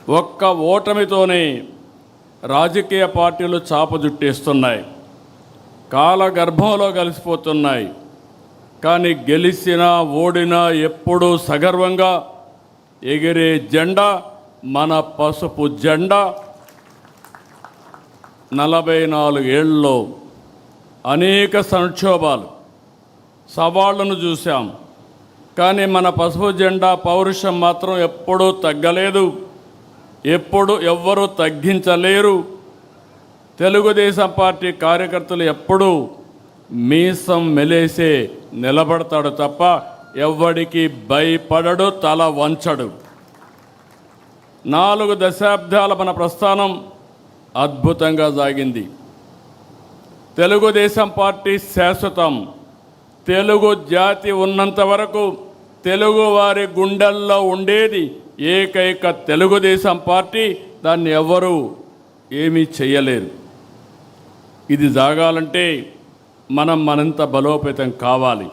ఒక్క ఓటమితోనే రాజకీయ పార్టీలు చాపజుట్టేస్తున్నాయి, కాలగర్భంలో కలిసిపోతున్నాయి. కానీ గెలిచినా ఓడినా ఎప్పుడూ సగర్వంగా ఎగిరే జెండా మన పసుపు జెండా. 44 ఏళ్ళలో అనేక సంక్షోభాలు, సవాళ్లను చూశాం. కానీ మన పసుపు జెండా పౌరుషం మాత్రం ఎప్పుడూ తగ్గలేదు, ఎప్పుడు ఎవ్వరూ తగ్గించలేరు. తెలుగుదేశం పార్టీ కార్యకర్తలు ఎప్పుడూ మీసం మెలేసే నిలబడతాడు తప్ప ఎవ్వడికి భయపడడు, తల వంచడు. 4 దశాబ్దాల మన ప్రస్థానం అద్భుతంగా సాగింది. తెలుగుదేశం పార్టీ శాశ్వతం. తెలుగు జాతి ఉన్నంత వరకు తెలుగు వారి గుండెల్లో ఉండేది ఏకైక తెలుగుదేశం పార్టీ. దాన్ని ఎవ్వరూ ఏమీ చేయలేరు. ఇది సాగాలంటే మనం మరింత బలోపేతం కావాలి.